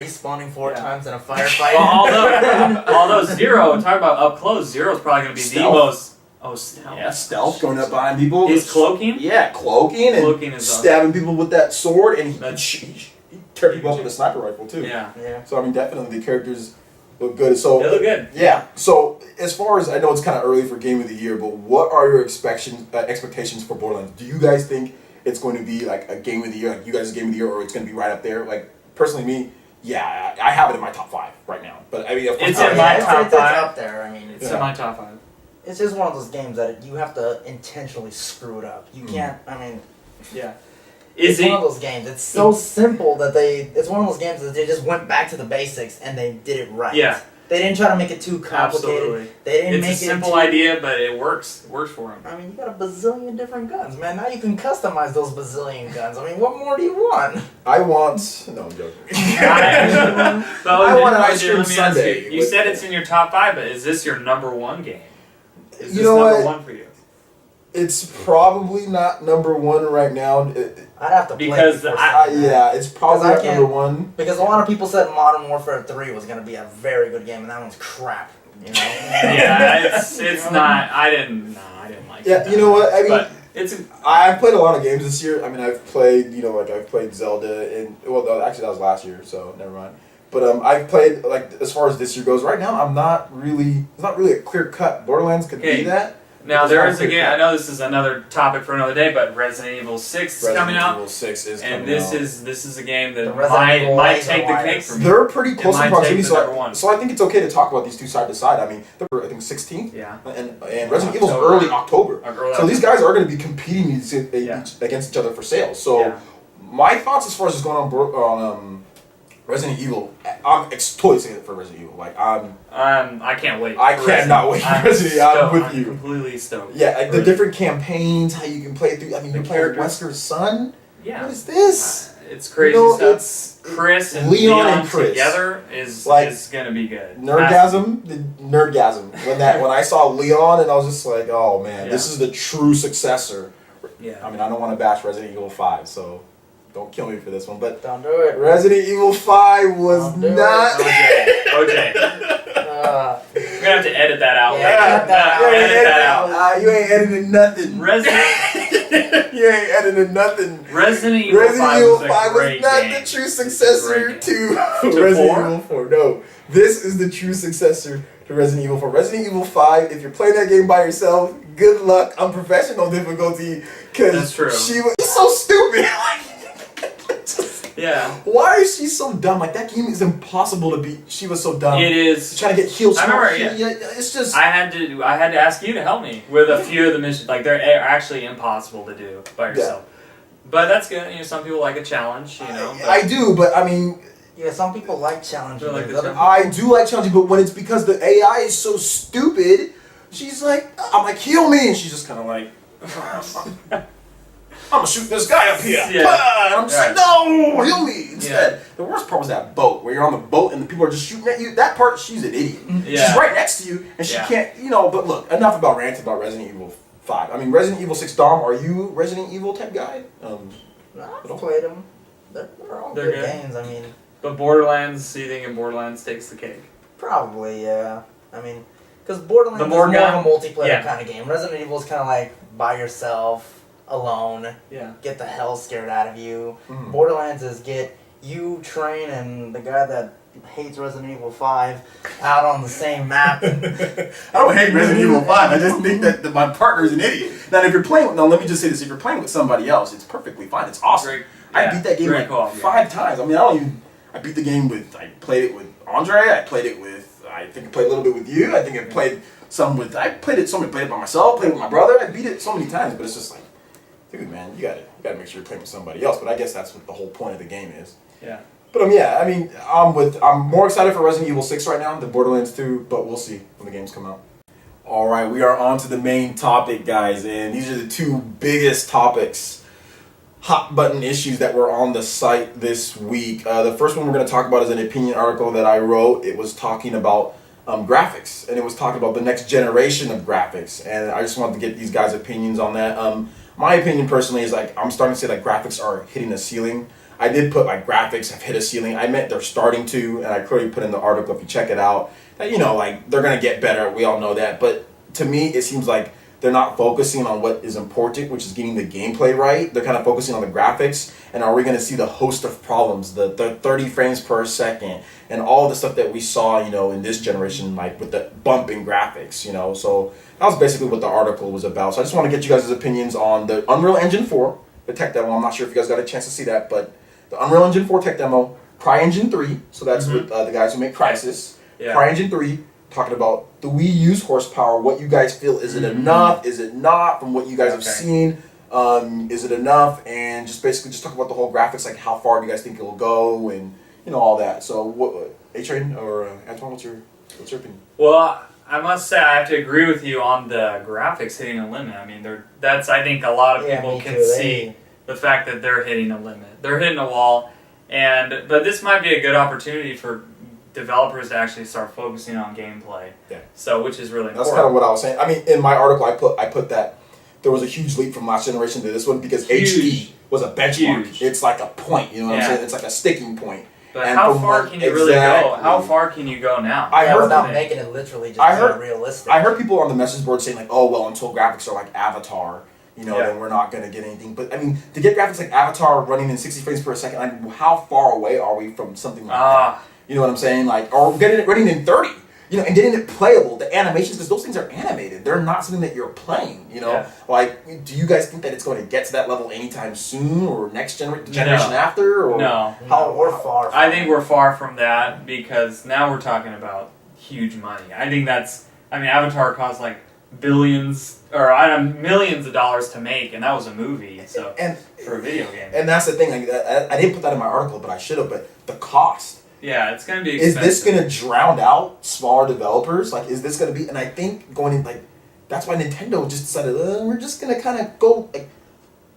respawning 4 times in a firefight. Well, although Zero, talk about up close, Zero's probably going to be Stealth. the most... Oh, stealth. Yeah, stealth, going up behind people. He's cloaking? Yeah, cloaking and Cloaking is stabbing people with that sword, and he tear people up with a sniper rifle too. Yeah. So I mean, definitely the characters look good. So They look good. Yeah. So as far as I know, it's kind of early for Game of the Year, but what are your expectations for Borderlands? Do you guys think it's going to be like a Game of the Year, like you guys' Game of the Year, or it's going to be right up there? Like personally, me. Yeah, I have it in my top 5 right now. But I mean, of course, it's in my top 5. It's up there. I mean, it's in my top 5. It's just one of those games that you have to intentionally screw it up. You can't. I mean, yeah. It's one of those games. It's so simple that it's one of those games that they just went back to the basics and they did it right. Yeah. They didn't try to make it too complicated. Absolutely. They didn't it's make it a simple idea, but it works. It works for them. I mean, you got a bazillion different guns, man. Now you can customize those bazillion guns. I mean, what more do you want? I want... No, I'm joking. I want an ice cream sundae. You said it's in your top 5, but is this your number 1 game? Is this number 1 for you? It's probably not number 1 right now. I'd have to play because yeah, it's probably not number 1. Because a lot of people said Modern Warfare 3 was going to be a very good game, and that one's crap. You know? Yeah, it's not. I didn't like it. Yeah, you know what? I mean, I've played a lot of games this year. I mean, I've played, I've played Zelda, and actually that was last year, so never mind. But I've played, like, as far as this year goes, right now it's not really a clear cut. Borderlands could be that. Now there is a game. I know this is another topic for another day, but Resident Evil 6 is coming out. Resident Evil 6 is coming out. And this is a game that might take the cake from me. They're pretty close in proximity, so I think it's okay to talk about these two side to side. I mean, I think 16th. Yeah. And Resident Evil's early October. So these guys are going to be competing against each other for sales. So my thoughts as far as what's going on Resident Evil, I'm totally excited for Resident Evil. Like I can't wait. I cannot wait for Resident Evil. I'm with you. Completely stoked. Yeah, like the different campaigns, how you can play through. I mean, you're playing Wesker's son. Yeah. What is this? It's crazy stuff. It's Chris and Leon and Chris together is gonna be good. Nerdgasm. When I saw Leon and I was just like, oh man, this is the true successor. Yeah. I mean, I don't want to bash Resident Evil 5, so. Don't kill me for this one, but don't do it. Resident Evil 5 was not. OJ. We're gonna have to edit that out. Yeah, edit that out. You ain't editing nothing. You ain't editing nothing. Resident Evil 5 was not the true successor to Resident Evil 4. No, this is the true successor to Resident Evil 4. Resident Evil 5. If you're playing that game by yourself, good luck on professional difficulty, because she was so stupid. Yeah. Why is she so dumb? Like, that game is impossible to beat. She was so dumb. It is. Trying to get healed. I remember. It's just. I had to ask you to help me with a few of the missions. Like, they're actually impossible to do by yourself. Yeah. But that's good. Some people like a challenge. I do, but I mean. Yeah, some people like challenges. I do like challenging, but when it's because the AI is so stupid, she's like, I'm like, heal me, and she's just kind of like. I'm gonna shoot this guy up here. Yeah. And I'm just like, no, heal me. Instead, the worst part was that boat, where you're on the boat and the people are just shooting at you. That part, she's an idiot. Yeah. She's right next to you, and she can't, but look, enough about ranting about Resident Evil 5. I mean, Resident Evil 6, Dom, are you Resident Evil type guy? I've played them. They're all good games, I mean. But Borderlands, you think Borderlands takes the cake? Probably, yeah. I mean, because Borderlands is more of a multiplayer kind of game. Resident Evil is kind of like by yourself. Alone, get the hell scared out of you. Borderlands is get you, Train, and the guy that hates Resident Evil 5 out on the same map. I don't hate Resident Evil 5. I just think that my partner's an idiot. Now, if you're playing with, let me just say this: if you're playing with somebody else, it's perfectly fine. It's awesome. I beat that game 5 times. I mean, I beat the game with. I played it with Andre. I played it with. I think I played a little bit with you. I think I played some with. I played it. Somebody played it by myself. Played it with my brother. I beat it so many times, but it's just like. Dude, man, you gotta make sure you're playing with somebody else. But I guess that's what the whole point of the game is. Yeah. But I mean, I'm more excited for Resident Evil 6 right now than Borderlands 2. But we'll see when the games come out. All right, we are on to the main topic, guys, and these are the two biggest topics, hot button issues that were on the site this week. The first one we're going to talk about is an opinion article that I wrote. It was talking about graphics, and it was talking about the next generation of graphics. And I just wanted to get these guys' opinions on that. My opinion personally is like I'm starting to say that graphics are hitting a ceiling. I did put like graphics have hit a ceiling. I meant they're starting to, and I clearly put in the article if you check it out that like they're gonna get better. We all know that, but to me it seems like they're not focusing on what is important, which is getting the gameplay right. They're kind of focusing on the graphics, and are we going to see the host of problems, the 30 frames per second, and all the stuff that we saw, in this generation, like with the bump in graphics, So that was basically what the article was about. So I just want to get you guys' opinions on the Unreal Engine 4, the tech demo. I'm not sure if you guys got a chance to see that, but the Unreal Engine 4 tech demo, CryEngine 3, so that's with the guys who make Crysis. Yeah. CryEngine 3, talking about the Wii U's horsepower, what you guys feel, is it enough, is it not, from what you guys have seen, is it enough, and just basically just talk about the whole graphics, like how far do you guys think it'll go, and all that. So what, Atrain or Antoine, what's your opinion? Well, I must say I have to agree with you on the graphics hitting a limit. I mean, that's I think a lot of people can see the fact that they're hitting a limit. They're hitting a wall, but this might be a good opportunity for developers to actually start focusing on gameplay. Yeah. So, which is really important. That's kind of what I was saying. I mean, in my article, I put that there was a huge leap from last generation to this one because HD was a benchmark. Huge. It's like a point. You know what I'm saying? It's like a sticking point. But how far can you really go? How far can you go now? I heard without making it literally just realistic. I heard people on the message board saying like, "Oh well, until graphics are like Avatar, then we're not going to get anything." But I mean, to get graphics like Avatar running in 60 frames per second, like how far away are we from something like that? You know what I'm saying? Like, or getting it running in 30, and getting it playable. The animations, because those things are animated. They're not something that you're playing, Like, do you guys think that it's going to get to that level anytime soon or next generation after? Or no. We're far from I think we're far from that because now we're talking about huge money. I think Avatar cost like billions or millions of dollars to make, and that was a movie, so for a video game. And that's the thing. Like, I didn't put that in my article, but I should have. But the cost. Yeah, it's going to be expensive. Is this going to drown out smaller developers? Like, is this going to be... And I think going in, like... That's why Nintendo just decided, we're just going to kind of go, like...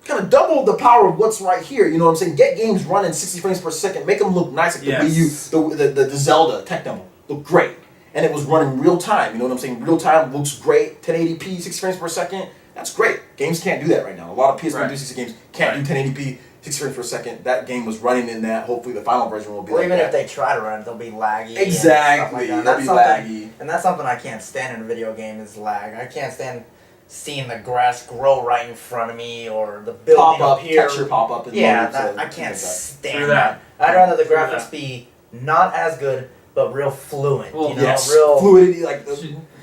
Kind of double the power of what's right here. You know what I'm saying? Get games running 60 frames per second. Make them look nice. Like the Wii U, the Zelda tech demo. Looked great. And it was running real time. You know what I'm saying? Real time looks great. 1080p, 60 frames per second. That's great. Games can't do that right now. A lot of PS3 and 360 games can't do 1080p. 60 frames per second. That game was running in that. Hopefully, the final version will be. Or even if they try to run it, they'll be laggy. Exactly, and they'll be laggy. And that's something I can't stand in a video game is lag. I can't stand seeing the grass grow right in front of me or the building up here. Texture pop up. I can't stand that. I'd rather the graphics be not as good but real fluent. Well, real fluidity, like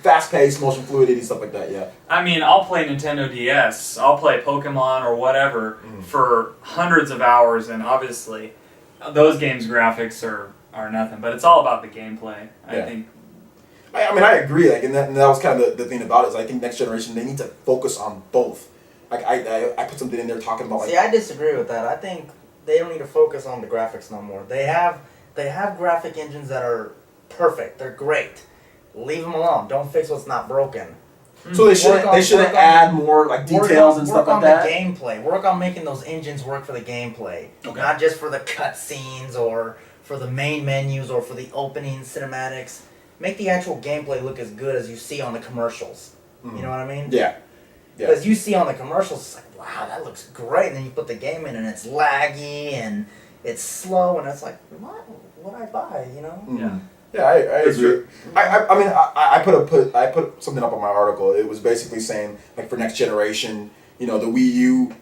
fast-paced, motion fluidity, stuff like that. Yeah. I mean, I'll play Nintendo DS. I'll play Pokemon or whatever for hundreds of hours, and obviously, those games' graphics are nothing. But it's all about the gameplay. I think. I mean, I agree. Like, and that was kind of the thing about it. Is I think next generation they need to focus on both. Like, I put something in there talking about. See, I disagree with that. I think they don't need to focus on the graphics no more. They have graphic engines that are perfect. They're great. Leave them alone. Don't fix what's not broken. So they should add more like details and stuff like that. Work on the gameplay. Work on making those engines work for the gameplay, not just for the cutscenes or for the main menus or for the opening cinematics. Make the actual gameplay look as good as you see on the commercials. You know what I mean? Yeah. Because you see on the commercials, it's like, wow, that looks great, and then you put the game in and it's laggy and it's slow, and it's like, what would I buy? Yeah. Yeah, I agree. I mean, I put something up on my article. It was basically saying, like, for next generation, the Wii U,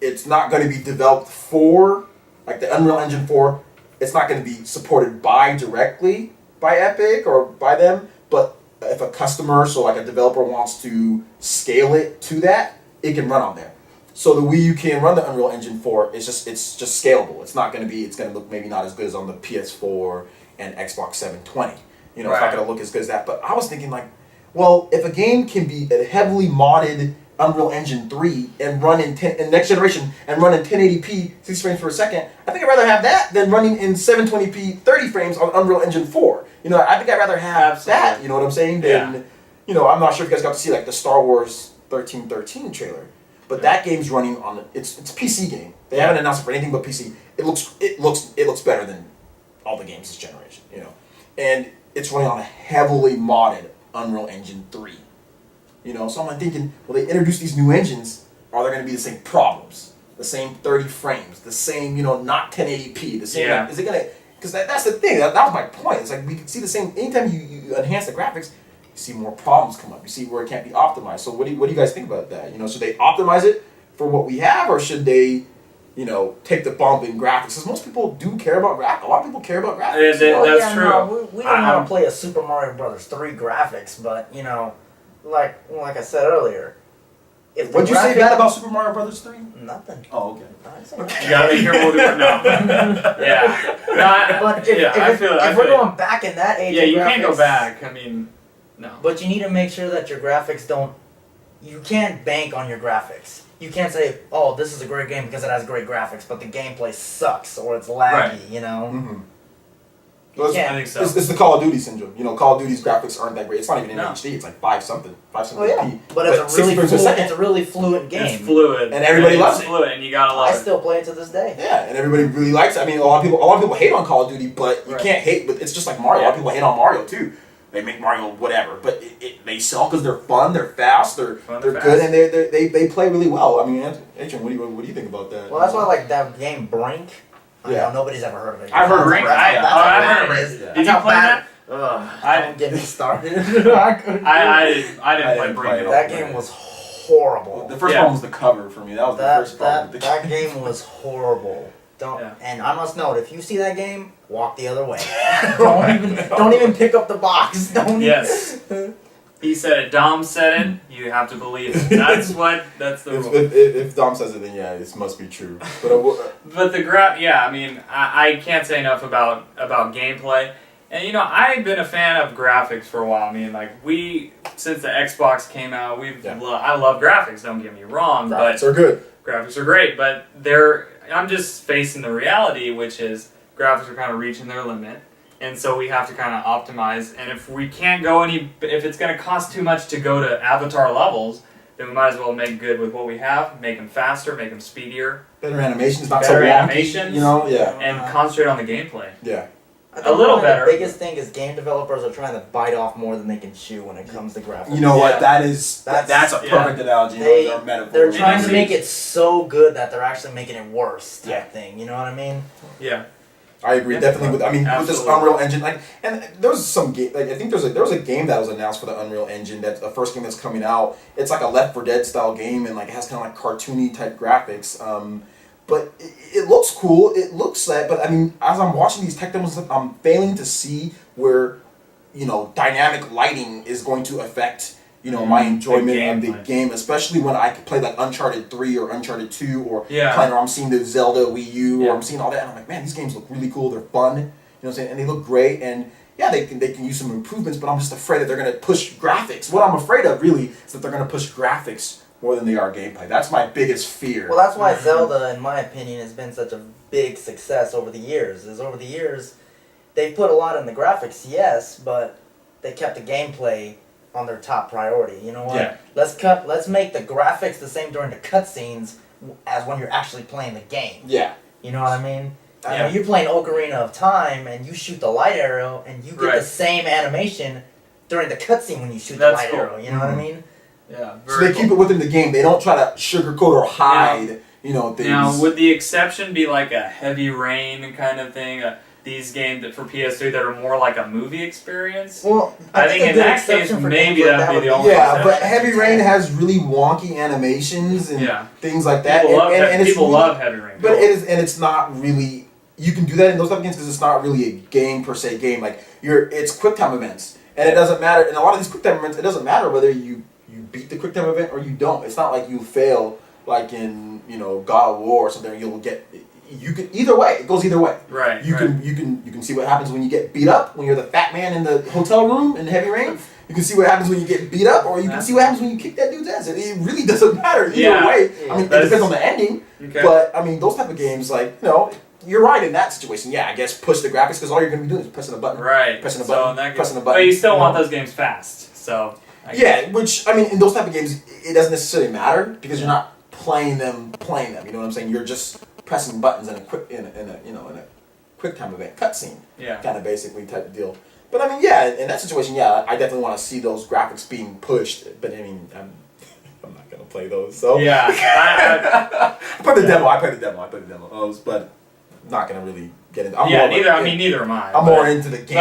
it's not going to be developed for, like, the Unreal Engine 4, it's not going to be supported directly by Epic or by them, but if a customer, so like a developer wants to scale it to that, it can run on there. So the Wii U can run the Unreal Engine 4. It's just scalable. It's going to look maybe not as good as on the PS4 and Xbox 720. It's not going to look as good as that. But I was thinking, like, well, if a game can be a heavily modded Unreal Engine 3 and run in next generation and run in 1080p 60 frames per second, I think I'd rather have that than running in 720p 30 frames on Unreal Engine 4. I think I'd rather have that. You know what I'm saying? Than, I'm not sure if you guys got to see like the Star Wars 1313 trailer, but that game's running on it's a PC game. They haven't announced it for anything but PC. It looks better than all the games this generation. And it's running on a heavily modded Unreal Engine 3. So I'm thinking, well, they introduce these new engines. Are there going to be the same problems? the same 30 frames, the same, not 1080p, the same. Like, is it gonna? Because that's the thing. That was my point. It's like we can see the same. Anytime you enhance the graphics, you see more problems come up. You see where it can't be optimized. So what do you guys think about that? Should they optimize it for what we have, or should they, take the bump in graphics? Because most people do care about graphics. A lot of people care about graphics. That's true. No, we don't want to play a Super Mario Brothers 3 graphics, but like I said earlier. What'd you say bad about Super Mario Brothers 3? Nothing. Oh, okay. You gotta be careful with it now. Yeah. No, but if we're going back in that age, you can't go back. I mean, no. But you need to make sure that your graphics don't. You can't bank on your graphics. You can't say, "Oh, this is a great game because it has great graphics," but the gameplay sucks or it's laggy. Right. Mm-hmm. I think so. It's the Call of Duty syndrome. Call of Duty's graphics aren't that great. It's not even in HD. It's like 5 something. Oh yeah, but it's a really fluid game. It's fluid, and everybody loves it. Fluid, and you gotta love it. I still play it to this day. Yeah, and everybody really likes it. I mean, a lot of people hate on Call of Duty, but you can't hate. But it's just like Mario. A lot of people hate on Mario too. They make Mario whatever, but they sell because they're fun, they're fast, they're good, and they play really well. I mean, Atrain, what do you think about that? Well, that's why I like that game Brink. I know nobody's ever heard of it. I've heard of Brink. I've heard of it. Did you play that? Don't get me started. I didn't play Brink. That game was horrible. The first one was the cover for me. That was the first problem. That game was horrible. And I must note, if you see that game, walk the other way. don't even pick up the box. Yes. He said it. Dom said it. You have to believe it. That's the rule. If Dom says it, then yeah, it must be true. But the I mean, I can't say enough about gameplay. And I've been a fan of graphics for a while. I mean, like since the Xbox came out, I love graphics. Don't get me wrong, graphics are good. Graphics are great, but I'm just facing the reality, which is graphics are kind of reaching their limit. And so we have to kind of optimize. And if we can't go if it's going to cost too much to go to Avatar levels, then we might as well make good with what we have, make them faster, make them speedier. Better animations, not so wonky. Animations, and concentrate on the gameplay. Yeah. A little better. The biggest thing is game developers are trying to bite off more than they can chew when it comes to graphics. You know what? That's a perfect analogy. They're trying to make it so good that they're actually making it worse type thing. You know what I mean? Yeah. I agree, definitely. With this Unreal Engine, and there was some game. I think there was a game that was announced for the Unreal Engine. That's the first game that's coming out. It's like a Left 4 Dead style game, and it has kind of cartoony type graphics. But it looks cool. It looks like, but I mean, as I'm watching these tech demos, I'm failing to see where, dynamic lighting is going to affect, my enjoyment of the game, especially when I could play like Uncharted 3 or Uncharted 2 or playing, or I'm seeing the Zelda Wii U or I'm seeing all that, and I'm like, man, these games look really cool. They're fun, you know what I'm saying, and they look great, and yeah, they can use some improvements, but I'm just afraid that they're going to push graphics. What I'm afraid of really is that they're going to push graphics more than they are gameplay. That's my biggest fear. Well, that's why Zelda, in my opinion, has been such a big success over the years. They put a lot in the graphics, yes, but they kept the gameplay on their top priority. You know what? Yeah. Let's make the graphics the same during the cutscenes as when you're actually playing the game. Yeah. You know what I mean? You're playing Ocarina of Time, and you shoot the light arrow, and you get the same animation during the cutscene when you shoot the light arrow. You know what I mean? Yeah. So they keep it within the game. They don't try to sugarcoat or hide, things. Now, would the exception be like a Heavy Rain kind of thing? These games for PS3 that are more like a movie experience? Well, I think in that case, maybe that would be the only exception. Yeah, but Heavy Rain has really wonky animations and things like that. People love Heavy Rain. But it's not really. You can do that in those type of games because it's not really a game per se game. It's QuickTime events, and it doesn't matter. In a lot of these QuickTime events, it doesn't matter whether you beat the QuickTime event or you don't. It's not like you fail like in God of War or something. You'll get. You can either way. It goes either way. Right. You can see what happens when you get beat up when you're the fat man in the hotel room in Heavy Rain. You can see what happens when you get beat up, or you can see what happens when you kick that dude's ass. It really doesn't matter either way. I mean, it depends on the ending. Okay. But I mean, those type of games, you're right in that situation. Yeah, I guess push the graphics because all you're going to be doing is pressing a button. Right. Pressing a button. Pressing a button. But you still want those games fast. So. Which I mean, in those type of games, it doesn't necessarily matter because you're not playing them. You know what I'm saying? You're just pressing buttons in a quick time event cutscene. Yeah. Kind of basically type of deal. But I mean, yeah, in that situation, yeah, I definitely want to see those graphics being pushed. But I mean, I'm I'm not gonna play those. So yeah, I played the demo. I played the demo. But I'm not gonna really get into. Neither. I mean, neither am I. I'm more into the game.